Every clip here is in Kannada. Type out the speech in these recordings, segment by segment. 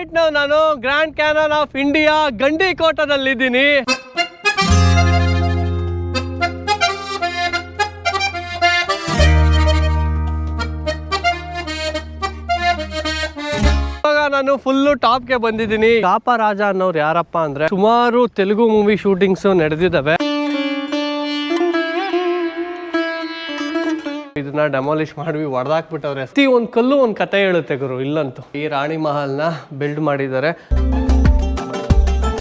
ರೈಟ್ ನಾವು ನಾನು ಗ್ರ್ಯಾಂಡ್ ಕ್ಯಾನನ್ ಆಫ್ ಇಂಡಿಯಾ ಗಂಡಿಕೋಟದಲ್ಲಿದ್ದೀನಿ. ನಾನು ಫುಲ್ಲು ಟಾಪ್ಗೆ ಬಂದಿದ್ದೀನಿ. ಕಾಪ ರಾಜ ಅನ್ನೋರು ಯಾರಪ್ಪ ಅಂದ್ರೆ ಸುಮಾರು ತೆಲುಗು ಮೂವಿ ಶೂಟಿಂಗ್ಸ್ ನಡೆದಿದ್ದಾವೆ. ಇದನ್ನ ಡೆಮಾಲಿಷ್ ಮಾಡಿ ಹೊಡೆದಾಕ್ಬಿಟ್ಟವ್ರೆ. ಪ್ರತಿ ಒಂದ್ ಕಲ್ಲು ಒಂದ್ ಕತೆ ಹೇಳುತ್ತೆ ಗುರು. ಇಲ್ಲಂತೂ ಈ ರಾಣಿ ಮಹಲ್ನ ಬಿಲ್ಡ್ ಮಾಡಿದ್ದಾರೆ.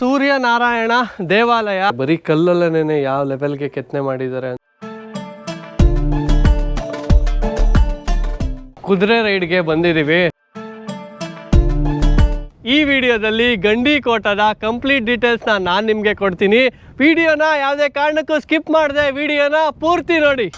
ಸೂರ್ಯ ನಾರಾಯಣ ದೇವಾಲಯ ಬರೀ ಕಲ್ಲಲ್ಲೇನೆ ಯಾವ ಲೆವೆಲ್ಗೆ ಕೆತ್ತನೆ ಮಾಡಿದ್ದಾರೆ. ಕುದುರೆ ರೈಡ್ಗೆ ಬಂದಿದೀವಿ. ಈ ವಿಡಿಯೋದಲ್ಲಿ ಗಂಡಿಕೋಟದ ಕಂಪ್ಲೀಟ್ ಡೀಟೇಲ್ಸ್ನ ನಾನು ನಿಮಗೆ ಕೊಡ್ತೀನಿ. ವಿಡಿಯೋನ ಯಾವುದೇ ಕಾರಣಕ್ಕೂ ಸ್ಕಿಪ್ ಮಾಡದೆ ವಿಡಿಯೋನ ಪೂರ್ತಿ ನೋಡಿ.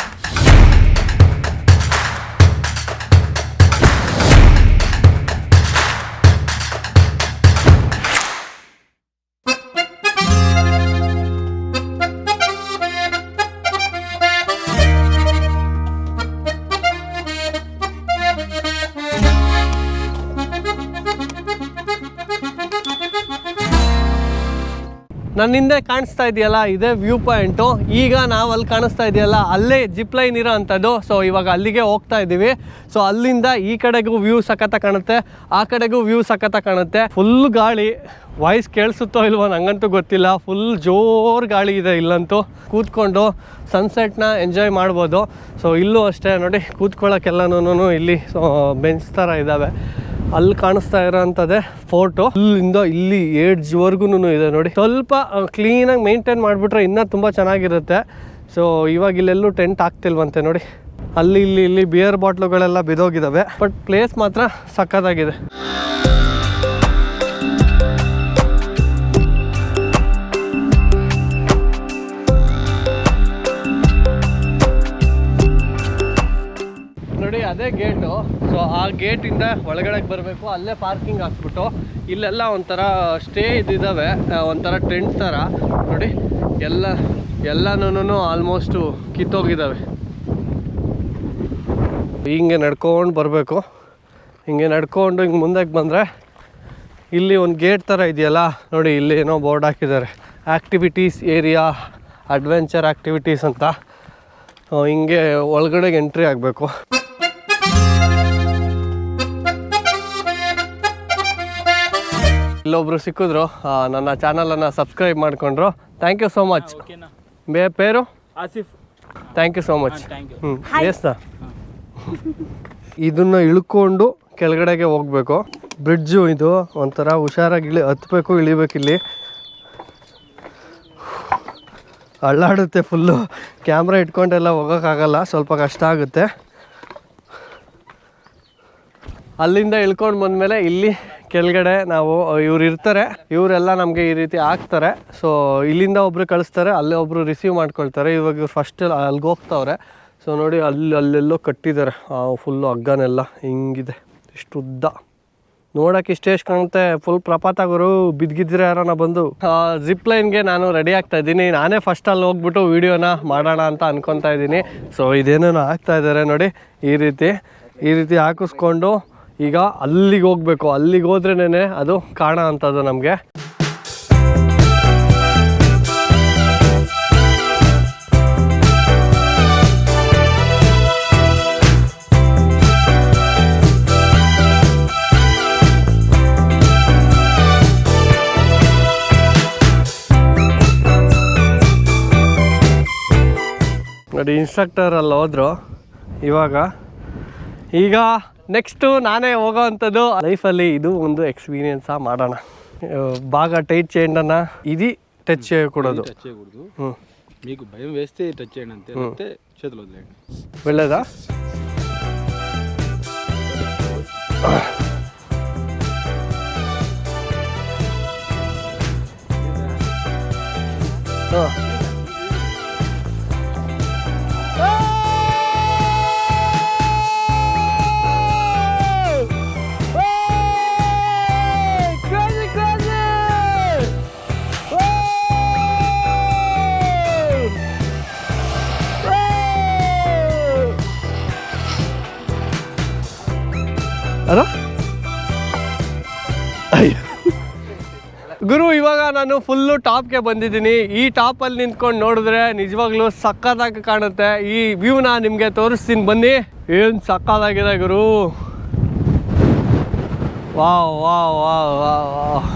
ನನ್ನ ಹಿಂದೆ ಕಾಣಿಸ್ತಾ ಇದೆಯಲ್ಲ ಇದೇ ವ್ಯೂ ಪಾಯಿಂಟು. ಈಗ ನಾವು ಅಲ್ಲಿ ಕಾಣಿಸ್ತಾ ಇದೆಯಲ್ಲ ಅಲ್ಲೇ ಜಿಪ್ ಲೈನ್ ಇರೋ ಅಂಥದ್ದು. ಸೊ ಇವಾಗ ಅಲ್ಲಿಗೆ ಹೋಗ್ತಾ ಇದ್ದೀವಿ. ಸೊ ಅಲ್ಲಿಂದ ಈ ಕಡೆಗೂ ವ್ಯೂ ಸಖತ್ತ ಕಾಣುತ್ತೆ, ಆ ಕಡೆಗೂ ವ್ಯೂ ಸಖತ್ತ ಕಾಣುತ್ತೆ. ಫುಲ್ ಗಾಳಿ, ವಾಯ್ಸ್ ಕೇಳಿಸುತ್ತೋ ಇಲ್ವೋ ನಂಗಂತೂ ಗೊತ್ತಿಲ್ಲ. ಫುಲ್ ಜೋರು ಗಾಳಿ ಇದೆ ಇಲ್ಲಂತೂ. ಕೂತ್ಕೊಂಡು ಸನ್ಸೆಟ್ನ ಎಂಜಾಯ್ ಮಾಡ್ಬೋದು. ಸೊ ಇಲ್ಲೂ ಅಷ್ಟೇ ನೋಡಿ, ಕೂತ್ಕೊಳ್ಳೋಕ್ಕೆಲ್ಲನೂ ಇಲ್ಲಿ ಬೆಂಚ್ ಥರ ಇದ್ದಾವೆ. ಅಲ್ಲಿ ಕಾಣಿಸ್ತಾ ಇರೋಂಥದ್ದೇ ಫೋರ್ಟು. ಇಲ್ಲಿಂದ ಇಲ್ಲಿ ಏಡ್ಜ್ವರೆಗೂ ಇದೆ ನೋಡಿ. ಸ್ವಲ್ಪ ಕ್ಲೀನಾಗಿ ಮೇಂಟೈನ್ ಮಾಡಿಬಿಟ್ರೆ ಇನ್ನೂ ತುಂಬ ಚೆನ್ನಾಗಿರುತ್ತೆ. ಸೊ ಇವಾಗ ಇಲ್ಲೆಲ್ಲೂ ಟೆಂಟ್ ಆಗ್ತಿಲ್ವಂತೆ ನೋಡಿ. ಅಲ್ಲಿ ಇಲ್ಲಿ ಬಿಯರ್ ಬಾಟ್ಲುಗಳೆಲ್ಲ ಬಿದೋಗಿದ್ದಾವೆ. ಬಟ್ ಪ್ಲೇಸ್ ಮಾತ್ರ ಸಕ್ಕತ್ತಾಗಿದೆ. ನೋಡಿ ಅದೇ ಗೇಟು. ಸೊ ಆ ಗೇಟಿಂದ ಒಳಗಡೆ ಬರಬೇಕು. ಅಲ್ಲೇ ಪಾರ್ಕಿಂಗ್ ಹಾಕ್ಬಿಟ್ಟು ಇಲ್ಲೆಲ್ಲ ಒಂಥರ ಸ್ಟೇ ಇದ್ದಾವೆ, ಒಂಥರ ಟೆಂಟ್ ಥರ ನೋಡಿ. ಎಲ್ಲನೂ ಆಲ್ಮೋಸ್ಟು ಕಿತ್ತೋಗಿದ್ದಾವೆ. ಹಿಂಗೆ ನಡ್ಕೊಂಡು ಬರಬೇಕು. ಹಿಂಗೆ ನಡ್ಕೊಂಡು ಹಿಂಗೆ ಮುಂದಕ್ಕೆ ಬಂದರೆ ಇಲ್ಲಿ ಒಂದು ಗೇಟ್ ಥರ ಇದೆಯಲ್ಲ ನೋಡಿ. ಇಲ್ಲಿ ಏನೋ ಬೋರ್ಡ್ ಹಾಕಿದ್ದಾರೆ, ಆ್ಯಕ್ಟಿವಿಟೀಸ್ ಏರಿಯಾ, ಅಡ್ವೆಂಚರ್ ಆ್ಯಕ್ಟಿವಿಟೀಸ್ ಅಂತ. ಹಿಂಗೆ ಒಳಗಡೆಗೆ ಎಂಟ್ರಿ ಆಗಬೇಕು. ಇಲ್ಲೊಬ್ರು ಸಿಕ್ಕಿದ್ರು, ನನ್ನ ಚಾನಲನ್ನು ಸಬ್ಸ್ಕ್ರೈಬ್ ಮಾಡಿಕೊಂಡ್ರು. Thank you so much. ಪೇರು Asif. Thank you so much. Yes ನಾ ಇದನ್ನು ಇಳ್ಕೊಂಡು ಕೆಳಗಡೆಗೆ ಹೋಗಬೇಕು. ಬ್ರಿಡ್ಜು ಇದು ಒಂಥರ ಹುಷಾರಾಗಿ ಹತ್ತಬೇಕು, ಇಳಿಬೇಕು. ಇಲ್ಲಿ ಅಳ್ಳಾಡುತ್ತೆ ಫುಲ್ಲು. ಕ್ಯಾಮ್ರಾ ಇಟ್ಕೊಂಡೆಲ್ಲ ಹೋಗೋಕ್ಕಾಗಲ್ಲ, ಸ್ವಲ್ಪ ಕಷ್ಟ ಆಗುತ್ತೆ. ಅಲ್ಲಿಂದ ಇಳ್ಕೊಂಡು ಬಂದಮೇಲೆ ಇಲ್ಲಿ ಕೆಳಗಡೆ ನಾವು ಇವ್ರು ಇರ್ತಾರೆ, ಇವರೆಲ್ಲ ನಮಗೆ ಈ ರೀತಿ ಹಾಕ್ತಾರೆ. ಸೊ ಇಲ್ಲಿಂದ ಒಬ್ಬರು ಕಳಿಸ್ತಾರೆ, ಅಲ್ಲೇ ಒಬ್ಬರು ರಿಸೀವ್ ಮಾಡ್ಕೊಳ್ತಾರೆ. ಇವಾಗ ಇವ್ರು ಫಸ್ಟ್ ಅಲ್ಲಿಗೆ ಹೋಗ್ತಾವ್ರೆ. ಸೊ ನೋಡಿ ಅಲ್ಲೆಲ್ಲೋ ಕಟ್ಟಿದ್ದಾರೆ ಫುಲ್ಲು ಹಗ್ಗನೆಲ್ಲ. ಹಿಂಗಿದೆ ಇಷ್ಟು ಉದ್ದ, ನೋಡೋಕೆ ಇಷ್ಟೇ ಕಾಣುತ್ತೆ. ಫುಲ್ ಪ್ರಪಾತ ಗುರು, ಬಿದ್ದಿದ್ರೆ ಯಾರನ್ನ ಬಂದು. ಜಿಪ್ ಲೈನ್ಗೆ ನಾನು ರೆಡಿ ಆಗ್ತಾ ಇದ್ದೀನಿ. ನಾನೇ ಫಸ್ಟ್ ಅಲ್ಲಿ ಹೋಗ್ಬಿಟ್ಟು ವೀಡಿಯೋನ ಮಾಡೋಣ ಅಂತ ಅನ್ಕೊತಾ ಇದ್ದೀನಿ. ಸೊ ಇದೇನೇನೋ ಹಾಕ್ತಾ ಇದ್ದಾರೆ ನೋಡಿ. ಈ ರೀತಿ ಹಾಕಿಸ್ಕೊಂಡು ಈಗ ಅಲ್ಲಿಗೆ ಹೋಗಬೇಕು. ಅಲ್ಲಿಗೆ ಹೋದ್ರೇನೆ ಅದು ಕಾಣೋ ಅಂಥದ್ದು ನಮಗೆ. ನೋಡಿ ಇನ್ಸ್ಟ್ರಕ್ಟರ್ ಅಲ್ಲಿ ಹೋದ್ರು. ಈಗ ನೆಕ್ಸ್ಟು ನಾನೇ ಹೋಗೋ ಅಂಥದ್ದು. ಲೈಫಲ್ಲಿ ಇದು ಒಂದು ಎಕ್ಸ್ಪೀರಿಯನ್ಸ ಮಾಡೋಣ. బాగా టైట్ చేయండి అన్న. ఇది టచ్ చేయకూడదు. టచ్ చేయకూడదు. మీకు భయం వేస్తే టచ్ చేయండి అంతే, అంటే చేతులు వదిలేయండి. వెళ్ళేదా? ಗುರು ಇವಾಗ ನಾನು ಫುಲ್ಲು ಟಾಪ್ಗೆ ಬಂದಿದ್ದೀನಿ. ಈ ಟಾಪಲ್ಲಿ ನಿಂತ್ಕೊಂಡು ನೋಡಿದ್ರೆ ನಿಜವಾಗ್ಲೂ ಸಕ್ಕತ್ತಾಗಿ ಕಾಣುತ್ತೆ. ಈ ವ್ಯೂನ ನಿಮಗೆ ತೋರಿಸ್ತೀನಿ ಬನ್ನಿ. ಏನು ಸಕ್ಕತ್ತಾಗಿದೆ ಗುರು. Wow wow wow wow wow.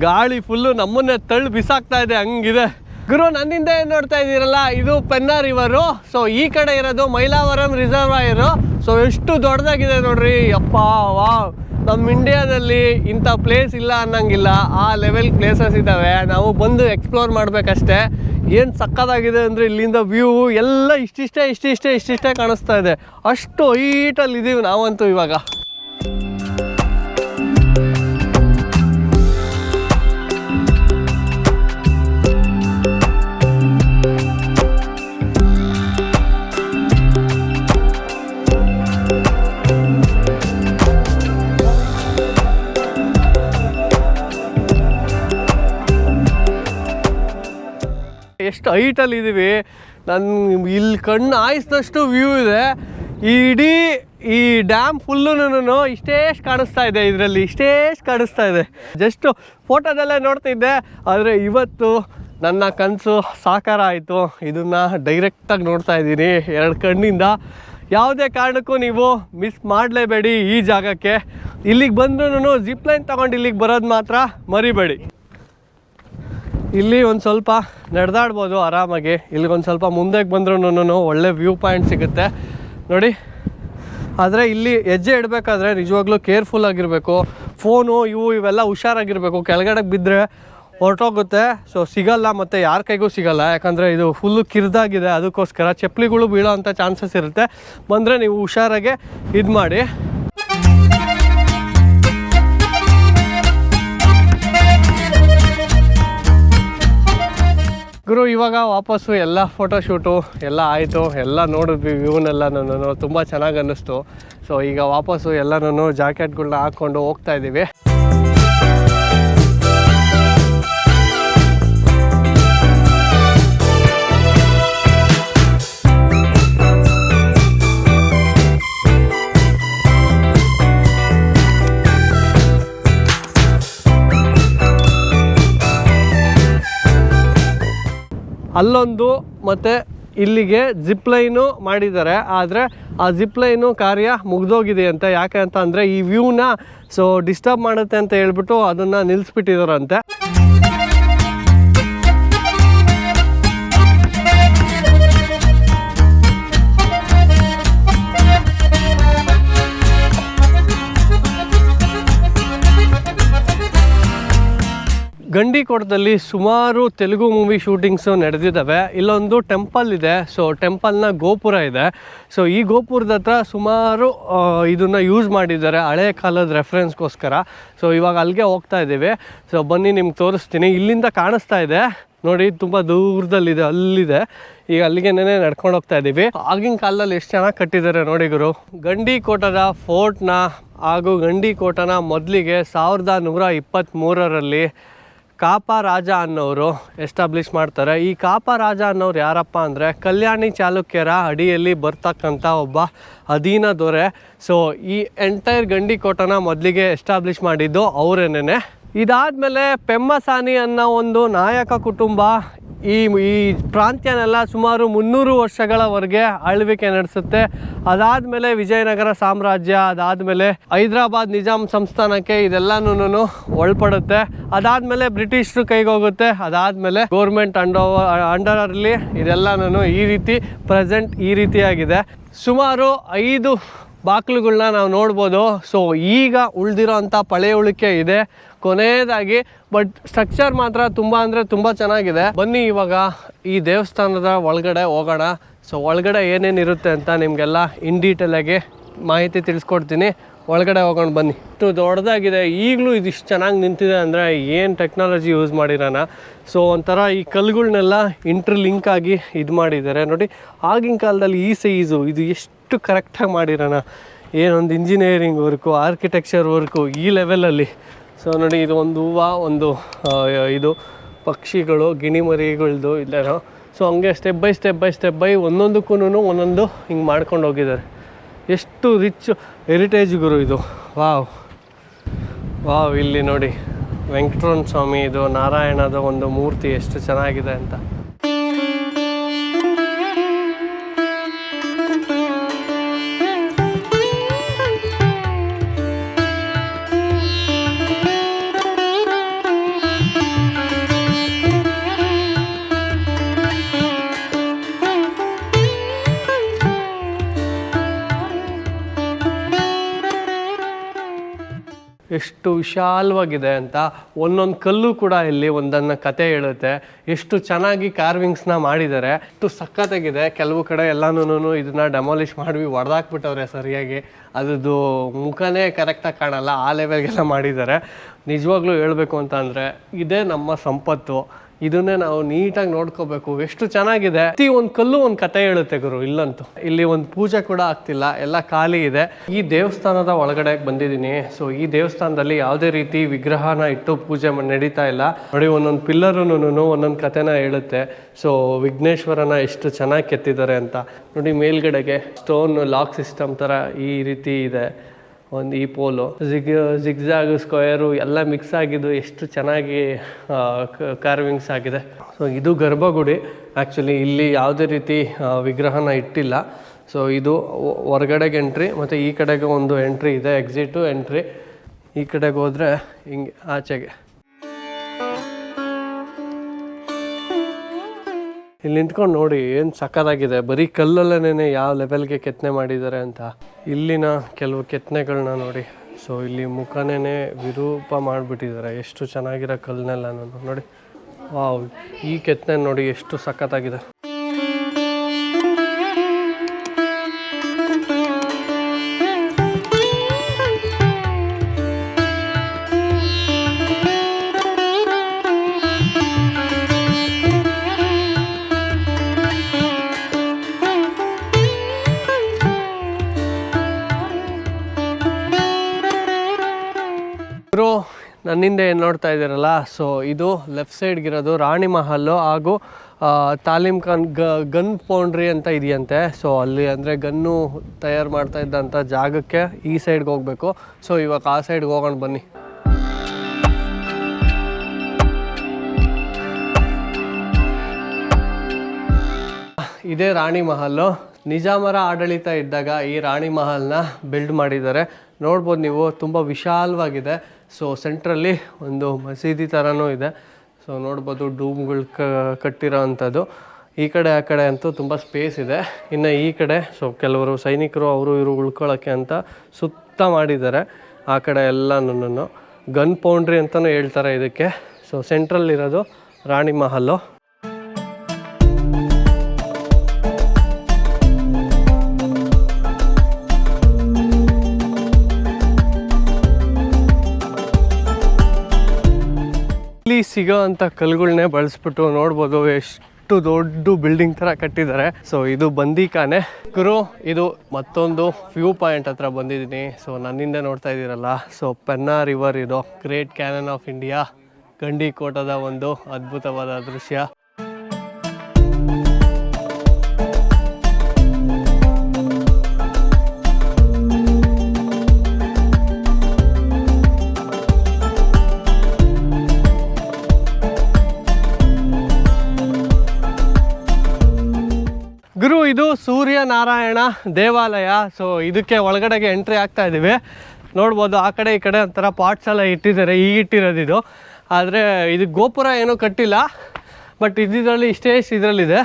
ಗಾಳಿ ಫುಲ್ಲು ನಮ್ಮನ್ನೇ ತಳ್ಳಿ ಬಿಸಾಕ್ತಾ ಇದೆ, ಹಂಗಿದೆ ಗುರು. ನನ್ನಿಂದ ಏನು ನೋಡ್ತಾ ಇದ್ದೀರಲ್ಲ, ಇದು ಪೆನ್ನಾ ರಿವರು. ಸೊ ಈ ಕಡೆ ಇರೋದು ಮೈಲಾವರಂ ರಿಸರ್ವಾಯರು. ಸೊ ಎಷ್ಟು ದೊಡ್ಡದಾಗಿದೆ ನೋಡ್ರಿ, ಅಪ್ಪ ವಾವ್. ನಮ್ಮ ಇಂಡಿಯಾದಲ್ಲಿ ಇಂಥ ಪ್ಲೇಸ್ ಇಲ್ಲ ಅನ್ನಂಗಿಲ್ಲ, ಆ ಲೆವೆಲ್ ಪ್ಲೇಸಸ್ ಇದ್ದಾವೆ. ನಾವು ಬಂದು ಎಕ್ಸ್ಪ್ಲೋರ್ ಮಾಡಬೇಕಷ್ಟೇ. ಏನು ಸಕ್ಕತ್ತಾಗಿದೆ ಅಂದರೆ ಇಲ್ಲಿಂದ ವ್ಯೂ ಎಲ್ಲ ಇಷ್ಟಿಷ್ಟೇ ಕಾಣಿಸ್ತಾ ಇದೆ. ಅಷ್ಟು ಹೈಟಲ್ಲಿ ಇದ್ದೀವಿ ನಾವಂತೂ ಇವಾಗ. ಎಷ್ಟು ಹೈಟಲ್ಲಿ ಇದ್ದೀವಿ. ನನ್ನ ಇಲ್ಲಿ ಕಣ್ಣು ಆಯಿಸಿದಷ್ಟು ವ್ಯೂ ಇದೆ. ಇಡೀ ಈ ಡ್ಯಾಮ್ ಫುಲ್ಲೂ ಇಷ್ಟೇಷ್ಟು ಕಾಣಿಸ್ತಾ ಇದೆ, ಇದರಲ್ಲಿ ಇಷ್ಟೇಷ್ಟು ಕಾಣಿಸ್ತಾ ಇದೆ. ಜಸ್ಟು ಫೋಟೋದಲ್ಲೇ ನೋಡ್ತಿದ್ದೆ, ಆದರೆ ಇವತ್ತು ನನ್ನ ಕನಸು ಸಾಕಾರ ಆಯಿತು. ಇದನ್ನು ಡೈರೆಕ್ಟಾಗಿ ನೋಡ್ತಾ ಇದ್ದೀನಿ 2 ಕಣ್ಣಿಂದ. ಯಾವುದೇ ಕಾರಣಕ್ಕೂ ನೀವು ಮಿಸ್ ಮಾಡಲೇಬೇಡಿ ಈ ಜಾಗಕ್ಕೆ. ಇಲ್ಲಿಗೆ ಬಂದ್ರೂ ಜಿಪ್ ಲೈನ್ ತೊಗೊಂಡು ಇಲ್ಲಿಗೆ ಬರೋದು ಮಾತ್ರ ಮರಿಬೇಡಿ. ಇಲ್ಲಿ ಒಂದು ಸ್ವಲ್ಪ ನಡೆದಾಡ್ಬೋದು ಆರಾಮಾಗಿ. ಇಲ್ಲಿಗೊಂದು ಸ್ವಲ್ಪ ಮುಂದೆಗೆ ಬಂದ್ರೂ ಒಳ್ಳೆ ವ್ಯೂ ಪಾಯಿಂಟ್ ಸಿಗುತ್ತೆ ನೋಡಿ. ಆದರೆ ಇಲ್ಲಿ ಹೆಜ್ಜೆ ಇಡಬೇಕಾದ್ರೆ ನಿಜವಾಗ್ಲೂ ಕೇರ್ಫುಲ್ ಆಗಿರಬೇಕು. ಫೋನು ಇವೆಲ್ಲ ಹುಷಾರಾಗಿರಬೇಕು. ಕೆಳಗಡೆ ಬಿದ್ದರೆ ಹೊರಟೋಗುತ್ತೆ. ಸೊ ಸಿಗಲ್ಲ, ಮತ್ತು ಯಾರ ಕೈಗೂ ಸಿಗಲ್ಲ. ಯಾಕಂದರೆ ಇದು ಫುಲ್ಲು ಕಿರಿದಾಗಿದೆ. ಅದಕ್ಕೋಸ್ಕರ ಚಪ್ಪಲಿಗಳು ಬೀಳೋ ಅಂಥ ಚಾನ್ಸಸ್ ಇರುತ್ತೆ. ಬಂದರೆ ನೀವು ಹುಷಾರಾಗೆ ಇದು ಮಾಡಿ. ಗುರು ಇವಾಗ ವಾಪಸ್ಸು ಎಲ್ಲ ಫೋಟೋಶೂಟು ಎಲ್ಲ ಆಯಿತು. ಎಲ್ಲ ನೋಡಿದ್ವಿ ವ್ಯೂನೆಲ್ಲ. ನಾನು ತುಂಬ ಚೆನ್ನಾಗಿ ಅನ್ನಿಸ್ತು. ಸೊ ಈಗ ವಾಪಸ್ಸು ಎಲ್ಲನೂ ಜಾಕೆಟ್ಗಳನ್ನ ಹಾಕ್ಕೊಂಡು ಹೋಗ್ತಾ ಇದ್ದೀವಿ. ಅಲ್ಲೊಂದು ಮತ್ತು ಇಲ್ಲಿಗೆ ಜಿಪ್ ಲೈನು ಮಾಡಿದ್ದಾರೆ. ಆದರೆ ಆ ಜಿಪ್ ಲೈನು ಕಾರ್ಯ ಮುಗ್ದೋಗಿದೆ ಅಂತ. ಯಾಕೆ ಅಂತ ಅಂದರೆ ಈ ವ್ಯೂನ ಸೊ ಡಿಸ್ಟರ್ಬ್ ಮಾಡುತ್ತೆ ಅಂತ ಹೇಳ್ಬಿಟ್ಟು ಅದನ್ನು ನಿಲ್ಲಿಸ್ಬಿಟ್ಟಿದಾರಂತೆ. ಗಂಡಿಕೋಟದಲ್ಲಿ ಸುಮಾರು ತೆಲುಗು ಮೂವಿ ಶೂಟಿಂಗ್ಸು ನಡೆದಿದ್ದಾವೆ. ಇಲ್ಲೊಂದು ಟೆಂಪಲ್ ಇದೆ. ಸೊ ಟೆಂಪಲ್ನ ಗೋಪುರ ಇದೆ. ಸೊ ಈ ಗೋಪುರದ ಹತ್ರ ಸುಮಾರು ಇದನ್ನು ಯೂಸ್ ಮಾಡಿದ್ದಾರೆ ಹಳೆ ಕಾಲದ ರೆಫರೆನ್ಸ್ಗೋಸ್ಕರ. ಸೊ ಇವಾಗ ಅಲ್ಲಿಗೆ ಹೋಗ್ತಾ ಇದ್ದೀವಿ. ಸೊ ಬನ್ನಿ ನಿಮ್ಗೆ ತೋರಿಸ್ತೀನಿ. ಇಲ್ಲಿಂದ ಕಾಣಿಸ್ತಾ ಇದೆ ನೋಡಿ, ತುಂಬ ದೂರದಲ್ಲಿದೆ, ಅಲ್ಲಿದೆ. ಈಗ ಅಲ್ಲಿಗೆ ನಡ್ಕೊಂಡು ಹೋಗ್ತಾ ಇದ್ದೀವಿ. ಆಗಿನ ಕಾಲದಲ್ಲಿ ಎಷ್ಟು ಚೆನ್ನಾಗಿ ಕಟ್ಟಿದ್ದಾರೆ ನೋಡಿ ಗುರು. ಗಂಡಿಕೋಟದ ಫೋರ್ಟ್ನ ಹಾಗೂ ಗಂಡಿಕೋಟನ ಮೊದಲಿಗೆ 1123ರಲ್ಲಿ ಕಾಪ ರಾಜ ಅನ್ನೋರು ಎಸ್ಟಾಬ್ಲಿಷ್ ಮಾಡ್ತಾರೆ. ಈ ಕಾಪ ರಾಜ ಅನ್ನೋರು ಯಾರಪ್ಪ ಅಂದರೆ ಕಲ್ಯಾಣಿ ಚಾಲುಕ್ಯರ ಅಡಿಯಲ್ಲಿ ಬರ್ತಕ್ಕಂಥ ಒಬ್ಬ ಅಧೀನ ದೊರೆ. ಸೊ ಈ ಎಂಟೈರ್ ಗಂಡಿಕೋಟನ ಮೊದಲಿಗೆ ಎಸ್ಟಾಬ್ಲಿಷ್ ಮಾಡಿದ್ದು ಅವರೇನೇ. ಇದಾದಮೇಲೆ ಪೆಮ್ಮಸಾನಿ ಅನ್ನೋ ಒಂದು ನಾಯಕ ಕುಟುಂಬ ಈ ಪ್ರಾಂತ್ಯನೆಲ್ಲ ಸುಮಾರು 300 ವರ್ಷಗಳವರೆಗೆ ಆಳ್ವಿಕೆ ನಡೆಸುತ್ತೆ. ಅದಾದಮೇಲೆ ವಿಜಯನಗರ ಸಾಮ್ರಾಜ್ಯ, ಅದಾದಮೇಲೆ ಹೈದರಾಬಾದ್ ನಿಜಾಮ್ ಸಂಸ್ಥಾನಕ್ಕೆ ಇದೆಲ್ಲನೂ ಒಳಪಡುತ್ತೆ. ಅದಾದಮೇಲೆ ಬ್ರಿಟಿಷರು ಕೈಗೆ ಹೋಗುತ್ತೆ. ಅದಾದಮೇಲೆ ಗೌರ್ಮೆಂಟ್ ಅಂಡರಲ್ಲಿ ಇದೆಲ್ಲನೂ ಈ ರೀತಿ ಪ್ರೆಸೆಂಟ್ ಈ ರೀತಿಯಾಗಿದೆ. ಸುಮಾರು 5 ಬಾಗಿಲುಗಳನ್ನ ನಾವು ನೋಡ್ಬೋದು. ಸೊ ಈಗ ಉಳಿದಿರೋ ಅಂಥ ಪಳೆಯುಳಿಕೆ ಇದೆ ಕೊನೆಯದಾಗಿ. ಬಟ್ ಸ್ಟ್ರಕ್ಚರ್ ಮಾತ್ರ ತುಂಬ ಅಂದರೆ ತುಂಬ ಚೆನ್ನಾಗಿದೆ. ಬನ್ನಿ ಇವಾಗ ಈ ದೇವಸ್ಥಾನದ ಒಳಗಡೆ ಹೋಗೋಣ. ಸೊ ಒಳಗಡೆ ಏನೇನಿರುತ್ತೆ ಅಂತ ನಿಮಗೆಲ್ಲ ಇನ್ ಡೀಟೇಲಾಗಿ ಮಾಹಿತಿ ತಿಳಿಸ್ಕೊಡ್ತೀನಿ. ಒಳಗಡೆ ಹೋಗೋಣ ಬನ್ನಿ. ಇಷ್ಟು ದೊಡ್ಡದಾಗಿದೆ. ಈಗಲೂ ಇದಿಷ್ಟು ಚೆನ್ನಾಗಿ ನಿಂತಿದೆ ಅಂದರೆ ಏನು ಟೆಕ್ನಾಲಜಿ ಯೂಸ್ ಮಾಡಿರೋಣ. ಸೊ ಒಂಥರ ಈ ಕಲ್ಲುಗಳನ್ನೆಲ್ಲ ಇಂಟರ್ಲಿಂಕ್ ಆಗಿ ಇದು ಮಾಡಿದ್ದಾರೆ ನೋಡಿ. ಆಗಿನ ಕಾಲದಲ್ಲಿ ಈ ಸೈಜು ಇದು ಎಷ್ಟು ಕರೆಕ್ಟಾಗಿ ಮಾಡಿರೋಣ. ಏನೊಂದು ಇಂಜಿನಿಯರಿಂಗ್ ವರ್ಕು, ಆರ್ಕಿಟೆಕ್ಚರ್ ವರ್ಕು ಈ ಲೆವೆಲಲ್ಲಿ. ಸೊ ನೋಡಿ, ಇದು ಒಂದು ಹೂವು, ಒಂದು ಇದು ಪಕ್ಷಿಗಳು, ಗಿಣಿಮರಿಗಳದ್ದು ಇಲ್ಲೇನೋ. ಸೊ ಹಂಗೆ ಸ್ಟೆಪ್ ಬೈ ಒಂದೊಂದಕ್ಕೂ ಒಂದೊಂದು ಹಿಂಗೆ ಮಾಡ್ಕೊಂಡು ಹೋಗಿದ್ದಾರೆ. ಎಷ್ಟು ರಿಚ್ ಹೆರಿಟೇಜ್ ಗುರು ಇದು. ವಾವ್, ವಾವ್, ಇಲ್ಲಿ ನೋಡಿ ವೆಂಕಟರಮಣ ಸ್ವಾಮಿ ಇದು ನಾರಾಯಣದ ಒಂದು ಮೂರ್ತಿ ಎಷ್ಟು ಚೆನ್ನಾಗಿದೆ ಅಂತ. ಎಷ್ಟು ವಿಶಾಲವಾಗಿದೆ ಅಂತ. ಒಂದೊಂದು ಕಲ್ಲು ಕೂಡ ಇಲ್ಲಿ ಒಂದನ್ನು ಕತೆ ಹೇಳುತ್ತೆ. ಎಷ್ಟು ಚೆನ್ನಾಗಿ ಕಾರ್ವಿಂಗ್ಸ್ನ ಮಾಡಿದ್ದಾರೆ, ಎಷ್ಟು ಸಖತ್ತಾಗಿದೆ. ಕೆಲವು ಕಡೆ ಎಲ್ಲನೂ ಇದನ್ನ ಡೆಮಾಲಿಷ್ ಮಾಡಿ ಹೊಡೆದಾಕ್ಬಿಟ್ಟವ್ರೆ ಸರಿಯಾಗಿ, ಅದ್ರದ್ದು ಮುಖನೇ ಕರೆಕ್ಟಾಗಿ ಕಾಣಲ್ಲ, ಆ ಲೆವೆಲ್ಗೆಲ್ಲ ಮಾಡಿದ್ದಾರೆ. ನಿಜವಾಗ್ಲೂ ಹೇಳಬೇಕು ಅಂತ ಅಂದರೆ ಇದೇ ನಮ್ಮ ಸಂಪತ್ತು, ಇದನ್ನೇ ನಾವು ನೀಟಾಗಿ ನೋಡ್ಕೋಬೇಕು. ಎಷ್ಟು ಚೆನ್ನಾಗಿದೆ, ಪ್ರತಿ ಒಂದು ಕಲ್ಲು ಒಂದು ಕತೆ ಹೇಳುತ್ತೆ ಗುರು. ಇಲ್ಲಂತೂ ಇಲ್ಲಿ ಒಂದು ಪೂಜೆ ಕೂಡ ಆಗ್ತಿಲ್ಲ, ಎಲ್ಲ ಖಾಲಿ ಇದೆ. ಈ ದೇವಸ್ಥಾನದ ಒಳಗಡೆ ಬಂದಿದ್ದೀನಿ. ಸೊ ಈ ದೇವಸ್ಥಾನದಲ್ಲಿ ಯಾವುದೇ ರೀತಿ ವಿಗ್ರಹನ ಇಟ್ಟು ಪೂಜೆ ನಡೀತಾ ಇಲ್ಲ. ನೋಡಿ, ಒಂದೊಂದು ಪಿಲ್ಲರ್ನು ಒಂದೊಂದು ಕತೆನ ಹೇಳುತ್ತೆ. ಸೊ ವಿಘ್ನೇಶ್ವರನ ಎಷ್ಟು ಚೆನ್ನಾಗಿ ಕೆತ್ತಿದ್ದಾರೆ ಅಂತ ನೋಡಿ. ಮೇಲ್ಗಡೆಗೆ ಸ್ಟೋನ್ ಲಾಕ್ ಸಿಸ್ಟಮ್ ಥರ ಈ ರೀತಿ ಇದೆ. ಒಂದು ಈ ಪೋಲು ಜಿಗ್ಜಾಗ್ ಸ್ಕ್ವೇರು ಎಲ್ಲ ಮಿಕ್ಸ್ ಆಗಿದ್ದು ಎಷ್ಟು ಚೆನ್ನಾಗಿ ಕಾರ್ವಿಂಗ್ಸ್ ಆಗಿದೆ. ಸೊ ಇದು ಗರ್ಭಗುಡಿ. ಆ್ಯಕ್ಚುಲಿ ಇಲ್ಲಿ ಯಾವುದೇ ರೀತಿ ವಿಗ್ರಹನ ಇಟ್ಟಿಲ್ಲ. ಸೊ ಇದು ಹೊರಗಡೆಗೆ ಎಂಟ್ರಿ, ಮತ್ತು ಈ ಕಡೆಗೆ ಒಂದು ಎಂಟ್ರಿ ಇದೆ, ಎಕ್ಸಿಟು ಎಂಟ್ರಿ. ಈ ಕಡೆಗೆ ಹೋದರೆ ಹಿಂಗೆ ಆಚೆಗೆ. ಇಲ್ಲಿ ನಿಂತ್ಕೊಂಡು ನೋಡಿ ಏನು ಸಕ್ಕತ್ತಾಗಿದೆ. ಬರೀ ಕಲ್ಲಲ್ಲೇ ಯಾವ ಲೆವೆಲ್ಗೆ ಕೆತ್ತನೆ ಮಾಡಿದ್ದಾರೆ ಅಂತ. ಇಲ್ಲಿನ ಕೆಲವು ಕೆತ್ತನೆಗಳನ್ನ ನೋಡಿ. ಸೊ ಇಲ್ಲಿ ಮುಖನೇ ವಿರೂಪ ಮಾಡಿಬಿಟ್ಟಿದ್ದಾರೆ. ಎಷ್ಟು ಚೆನ್ನಾಗಿರೋ ಕಲ್ಲನ್ನೆಲ್ಲ ನೋಡಿ. ವಾವ್, ಈ ಕೆತ್ತನೆ ನೋಡಿ ಎಷ್ಟು ಸಖತ್ತಾಗಿದೆ. ನನ್ನಿಂದ ಏನು ನೋಡ್ತಾ ಇದ್ದೀರಲ್ಲ, ಸೊ ಇದು ಲೆಫ್ಟ್ ಸೈಡ್ಗಿರೋದು ರಾಣಿ ಮಹಲ್ಲು ಹಾಗೂ ತಾಲೀಮ್ ಖಾನ್ ಗನ್ ಪೌಂಡ್ರಿ ಅಂತ ಇದೆಯಂತೆ. ಸೊ ಅಲ್ಲಿ ಅಂದರೆ ಗನ್ನು ತಯಾರು ಮಾಡ್ತಾ ಇದ್ದಂಥ ಜಾಗಕ್ಕೆ ಈ ಸೈಡ್ಗೆ ಹೋಗಬೇಕು. ಸೊ ಇವಾಗ ಆ ಸೈಡ್ಗೆ ಹೋಗೋಣ ಬನ್ನಿ. ಇದೇ ರಾಣಿ ಮಹಲ್ಲು. ನಿಜಾಮರ ಆಡಳಿತ ಇದ್ದಾಗ ಈ ರಾಣಿ ಮಹಲ್ನ ಬಿಲ್ಡ್ ಮಾಡಿದ್ದಾರೆ. ನೋಡ್ಬೋದು ನೀವು, ತುಂಬ ವಿಶಾಲವಾಗಿದೆ. ಸೊ ಸೆಂಟ್ರಲ್ಲಿ ಒಂದು ಮಸೀದಿ ಥರನೂ ಇದೆ. ಸೊ ನೋಡ್ಬೋದು ಡೂಮ್ಗಳು ಕಟ್ಟಿರೋ ಅಂಥದ್ದು. ಈ ಕಡೆ ಆ ಕಡೆ ಅಂತೂ ತುಂಬ ಸ್ಪೇಸ್ ಇದೆ. ಇನ್ನು ಈ ಕಡೆ ಸೊ ಕೆಲವರು ಸೈನಿಕರು ಅವರು ಇವರು ಉಳ್ಕೊಳ್ಳೋಕ್ಕೆ ಅಂತ ಸುತ್ತ ಮಾಡಿದ್ದಾರೆ. ಆ ಕಡೆ ಎಲ್ಲನೂ ಗನ್ ಪೌಂಡ್ರಿ ಅಂತಲೂ ಹೇಳ್ತಾರೆ ಇದಕ್ಕೆ. ಸೊ ಸೆಂಟ್ರಲ್ಲಿರೋದು ರಾಣಿ ಮಹಲ್ಲು. ಇಲ್ಲಿ ಸಿಗೋ ಅಂಥ ಕಲ್ಲುಗಳನ್ನೇ ಬಳಸ್ಬಿಟ್ಟು ನೋಡ್ಬೋದು ಎಷ್ಟು ದೊಡ್ಡ ಬಿಲ್ಡಿಂಗ್ ಥರ ಕಟ್ಟಿದ್ದಾರೆ. ಸೊ ಇದು ಬಂದಿಖಾನೆ ಗುರು. ಇದು ಮತ್ತೊಂದು ವ್ಯೂ ಪಾಯಿಂಟ್ ಹತ್ರ ಬಂದಿದ್ದೀನಿ. ಸೊ ನನ್ನಿಂದ ನೋಡ್ತಾ ಇದ್ದೀರಲ್ಲ, ಸೊ ಪೆನ್ನಾ ರಿವರ್ ಇದು ಗ್ರೇಟ್ ಕ್ಯಾನನ್ ಆಫ್ ಇಂಡಿಯಾ ಗಂಡಿಕೋಟದ ಒಂದು ಅದ್ಭುತವಾದ ದೃಶ್ಯ. ಗುರು, ಇದು ಸೂರ್ಯನಾರಾಯಣ ದೇವಾಲಯ. ಸೊ ಇದಕ್ಕೆ ಒಳಗಡೆಗೆ ಎಂಟ್ರಿ ಆಗ್ತಾ ಇದ್ದೀವಿ. ನೋಡ್ಬೋದು ಆ ಕಡೆ ಈ ಕಡೆ ಒಂಥರ ಪಾಟ್ಸ್ ಎಲ್ಲ ಇಟ್ಟಿದ್ದಾರೆ. ಈಗ ಇಟ್ಟಿರೋದು ಇದು. ಆದರೆ ಇದು ಗೋಪುರ ಏನೂ ಕಟ್ಟಿಲ್ಲ, ಬಟ್ ಇದರಲ್ಲಿ ಇಷ್ಟೇ ಇದರಲ್ಲಿದೆ.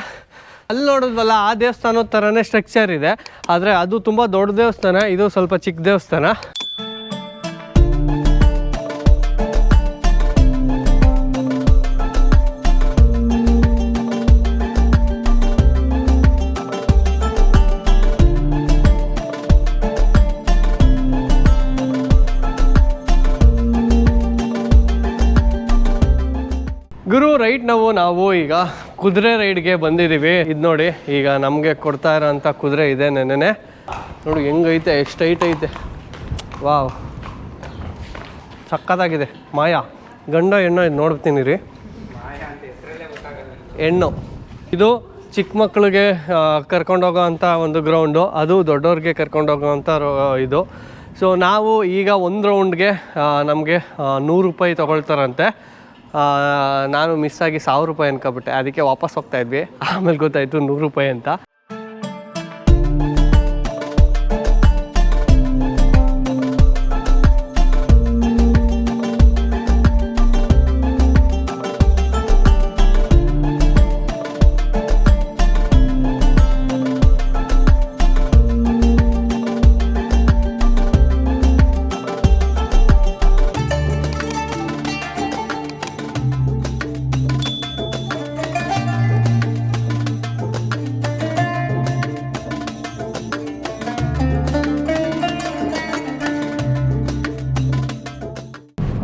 ಅಲ್ಲಿ ನೋಡಿದ್ವಲ್ಲ, ಆ ದೇವಸ್ಥಾನದ ಥರನೇ ಸ್ಟ್ರಕ್ಚರ್ ಇದೆ. ಆದರೆ ಅದು ತುಂಬ ದೊಡ್ಡ ದೇವಸ್ಥಾನ, ಇದು ಸ್ವಲ್ಪ ಚಿಕ್ಕ ದೇವಸ್ಥಾನ. ಗುರು, ರೈಟ್ ನಾವು ಈಗ ಕುದುರೆ ರೈಡ್ಗೆ ಬಂದಿದ್ದೀವಿ. ಇದು ನೋಡಿ, ಈಗ ನಮಗೆ ಕೊಡ್ತಾ ಇರೋಂಥ ಕುದುರೆ ಇದೆ. ನೆನ್ನೆ ನೋಡಿ ಹೆಂಗೈತೆ, ಎಷ್ಟು ಹೈಟ್ ಐತೆ. ವಾವ್, ಸಕ್ಕತ್ತಾಗಿದೆ. ಮಾಯಾ ಗಂಡ ಹೆಣ್ಣು ಇದು ನೋಡ್ತೀನಿ ರೀ. ಹೆಣ್ಣು. ಇದು ಚಿಕ್ಕ ಮಕ್ಕಳಿಗೆ ಕರ್ಕೊಂಡೋಗೋ ಅಂಥ ಒಂದು ಗ್ರೌಂಡು, ಅದು ದೊಡ್ಡವ್ರಿಗೆ ಕರ್ಕೊಂಡೋಗೋ ಅಂಥ ಇದು. ಸೊ ನಾವು ಈಗ ಒಂದು ರೌಂಡ್ಗೆ ನಮಗೆ 100 ರೂಪಾಯಿ ತೊಗೊಳ್ತಾರಂತೆ. ನಾನು ಮಿಸ್ ಆಗಿ 1000 ರೂಪಾಯಿ ಅನ್ಕೊಬಿಟ್ಟೆ, ಅದಕ್ಕೆ ವಾಪಸ್ ಹೋಗ್ತಾ ಇದ್ವಿ. ಆಮೇಲೆ ಗೊತ್ತಾಯಿತು 100 ರೂಪಾಯಿ ಅಂತ.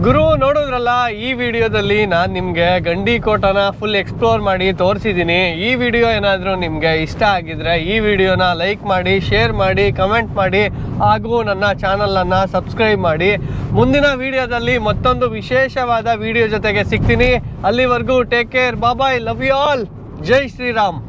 ಗುರು, ನೋಡಿದ್ರಲ್ಲ ಈ ವಿಡಿಯೋದಲ್ಲಿ ನಾನು ನಿಮಗೆ ಗಂಡಿಕೋಟನ ಫುಲ್ ಎಕ್ಸ್ಪ್ಲೋರ್ ಮಾಡಿ ತೋರಿಸಿದ್ದೀನಿ. ಈ ವಿಡಿಯೋ ಏನಾದರೂ ನಿಮಗೆ ಇಷ್ಟ ಆಗಿದ್ರೆ ಈ ವಿಡಿಯೋನ ಲೈಕ್ ಮಾಡಿ, ಶೇರ್ ಮಾಡಿ, ಕಮೆಂಟ್ ಮಾಡಿ, ಹಾಗೂ ನನ್ನ ಚಾನಲನ್ನು ಸಬ್ಸ್ಕ್ರೈಬ್ ಮಾಡಿ. ಮುಂದಿನ ವಿಡಿಯೋದಲ್ಲಿ ಮತ್ತೊಂದು ವಿಶೇಷವಾದ ವಿಡಿಯೋ ಜೊತೆಗೆ ಸಿಗ್ತೀನಿ. ಅಲ್ಲಿವರೆಗೂ take care, bye, love you all, ಜೈ ಶ್ರೀರಾಮ್.